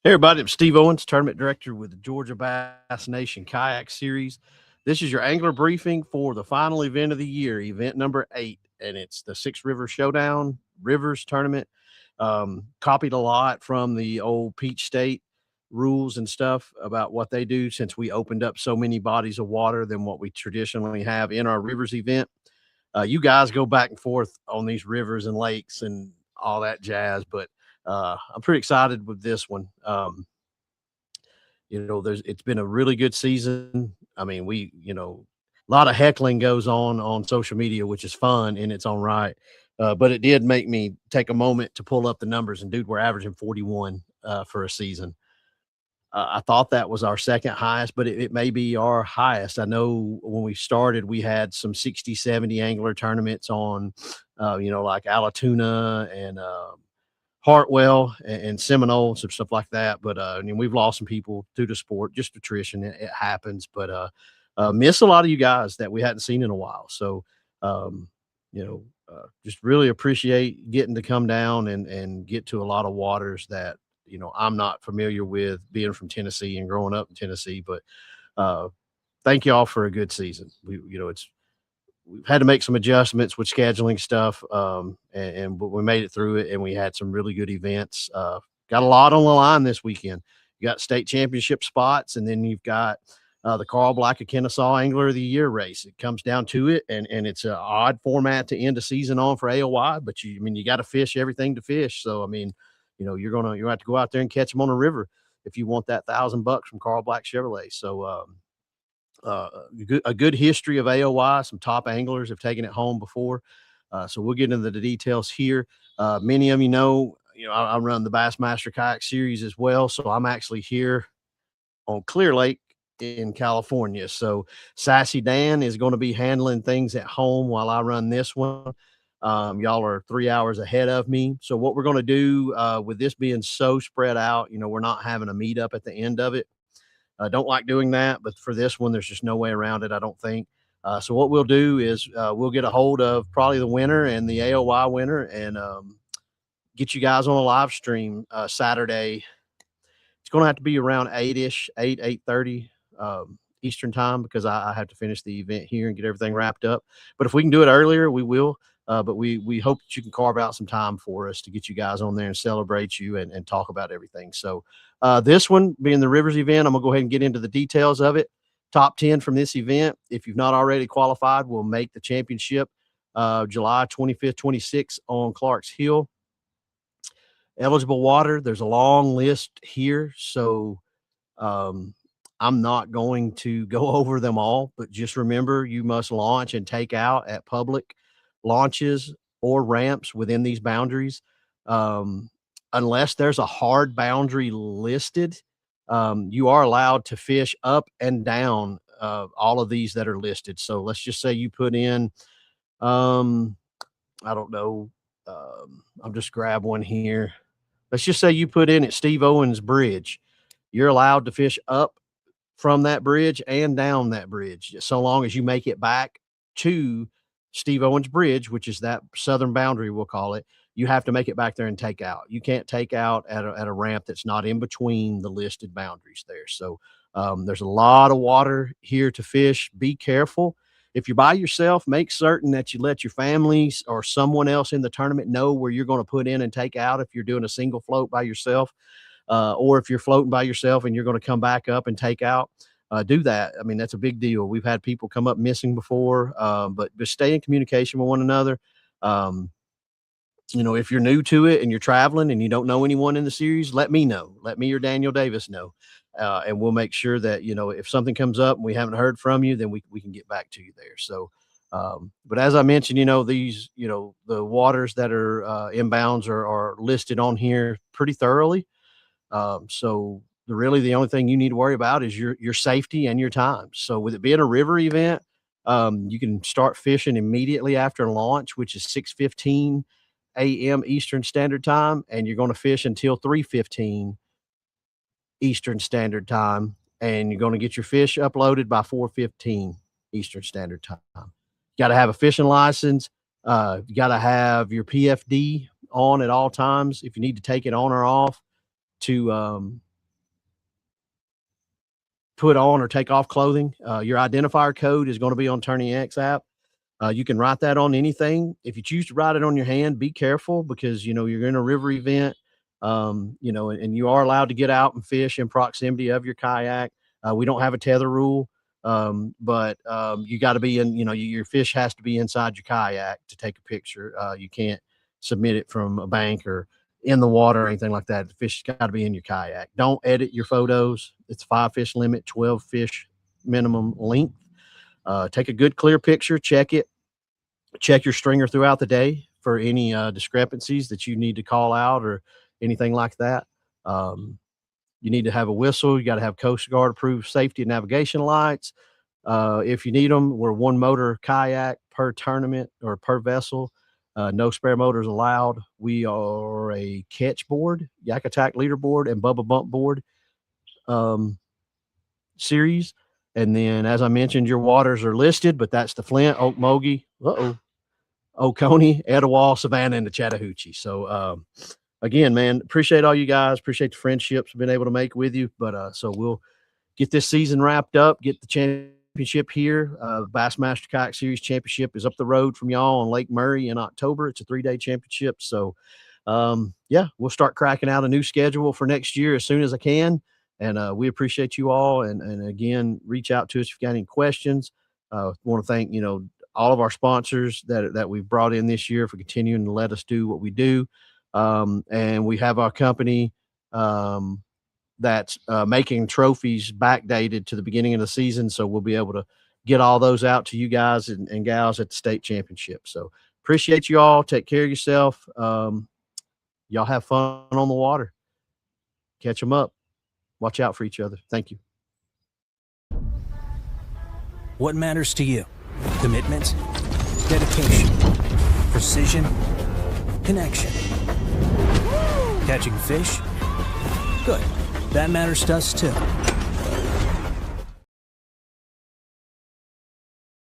Hey everybody, I'm Steve Owens, Tournament Director with the Georgia Bass Nation Kayak Series. This is your angler briefing for the final event of the year, event number 8, and it's the Six River Showdown Rivers Tournament. Copied a lot from the old Peach State rules and stuff about what they do since we opened up so many bodies of water than what we traditionally have in our Rivers event. You guys go back and forth on these rivers and lakes and all that jazz, but I'm pretty excited with this one. It's been a really good season. I mean, a lot of heckling goes on social media, which is fun in its own right. But it did make me take a moment to pull up the numbers, and dude, we're averaging 41 for a season. I thought that was our second highest, but it may be our highest. I know when we started, we had some 60, 70 angler tournaments on, like Alatoona and Hartwell and Seminole, some stuff like that. But I mean, we've lost some people due to sport, just attrition. It happens. But miss a lot of you guys that we hadn't seen in a while. So, um, just really appreciate getting to come down and get to a lot of waters that I'm not familiar with, being from Tennessee and growing up in Tennessee. But uh, thank you all for a good season. We've had to make some adjustments with scheduling stuff, but we made it through it, and we had some really good events. Got a lot on the line this weekend. You got state championship spots, and then you've got the Carl Black of Kennesaw Angler of the Year race. It comes down to it, and it's an odd format to end a season on for AOY, but you got to fish everything to fish. So I mean, you're gonna have to go out there and catch them on the river if you want that $1,000 from Carl Black Chevrolet. So a good history of AOY. Some top anglers have taken it home before. So we'll get into the details here. Many of I run the Bassmaster Kayak Series as well. So I'm actually here on Clear Lake in California. So Sassy Dan is going to be handling things at home while I run this one. Y'all are 3 hours ahead of me. So what we're going to do with this being so spread out, we're not having a meetup at the end of it. Don't like doing that, but for this one, there's just no way around it, I don't think. So what we'll do is we'll get a hold of probably the winner and the AOY winner and get you guys on a live stream Saturday. It's going to have to be around 8-ish, 8:30 Eastern time, because I have to finish the event here and get everything wrapped up. But if we can do it earlier, we will. But we hope that you can carve out some time for us to get you guys on there and celebrate you and talk about everything. So this one being the Rivers event, I'm going to go ahead and get into the details of it. Top 10 from this event, if you've not already qualified, will make the championship July 25th, 26th on Clark's Hill. Eligible water, there's a long list here. So I'm not going to go over them all, but just remember, you must launch and take out at public launches or ramps within these boundaries. Unless there's a hard boundary listed, you are allowed to fish up and down all of these that are listed. So let's just say you put in, I don't know, I'll just grab one here. Let's just say you put in at Steve Owens Bridge. You're allowed to fish up from that bridge and down that bridge, so long as you make it back to Steve Owens Bridge, which is that southern boundary, we'll call it. You have to make it back there and take out. You can't take out at a ramp that's not in between the listed boundaries there. So there's a lot of water here to fish. Be careful. If you're by yourself, make certain that you let your families or someone else in the tournament know where you're going to put in and take out if you're doing a single float by yourself. Or if you're floating by yourself and you're going to come back up and take out, do that. I mean, that's a big deal. We've had people come up missing before, but just stay in communication with one another. If you're new to it and you're traveling and you don't know anyone in the series, let me know. Let me or Daniel Davis know. And we'll make sure that, if something comes up and we haven't heard from you, then we can get back to you there. So, but as I mentioned, these, the waters that are inbounds are listed on here pretty thoroughly. So really the only thing you need to worry about is your safety and your time. So with it being a river event, you can start fishing immediately after launch, which is 6:15 a.m. Eastern Standard Time, and you're going to fish until 3:15 Eastern Standard Time, and you're going to get your fish uploaded by 4:15 Eastern Standard Time. You got to have a fishing license. You got to have your PFD on at all times if you need to take it on or off to put on or take off clothing. Your identifier code is going to be on GABNKS app. You can write that on anything. If you choose to write it on your hand, be careful because, you know, you're in a river event, you know, and you are allowed to get out and fish in proximity of your kayak. We don't have a tether rule, but you got to be in, you know, your fish has to be inside your kayak to take a picture. You can't submit it from a bank or in the water or anything like that. The fish has got to be in your kayak. Don't edit your photos. It's 5 fish limit, 12 fish minimum length. Take a good clear picture, check it, check your stringer throughout the day for any discrepancies that you need to call out or anything like that. You need to have a whistle. You got to have Coast Guard approved safety and navigation lights. If you need them, we're 1 motor kayak per tournament or per vessel. No spare motors allowed. We are a catch board, Yak Attack leaderboard, and Bubba Bump board series. And then, as I mentioned, your waters are listed, but that's the Flint, Okmulgee, Oconee, Etowah, Savannah, and the Chattahoochee. So, again, man, appreciate all you guys. Appreciate the friendships we've been able to make with you. But so we'll get this season wrapped up, get the championship here. Bassmaster Kayak Series Championship is up the road from y'all on Lake Murray in October. It's a 3-day championship. So, yeah, we'll start cracking out a new schedule for next year as soon as I can. And we appreciate you all. And again, reach out to us if you've got any questions. Want to thank, you know, all of our sponsors that we've brought in this year for continuing to let us do what we do. And we have our company that's making trophies backdated to the beginning of the season. So we'll be able to get all those out to you guys and gals at the state championship. So appreciate you all. Take care of yourself. Y'all have fun on the water. Catch them up. Watch out for each other. Thank you. What matters to you? Commitment, dedication, precision, connection. Catching fish? Good. That matters to us too.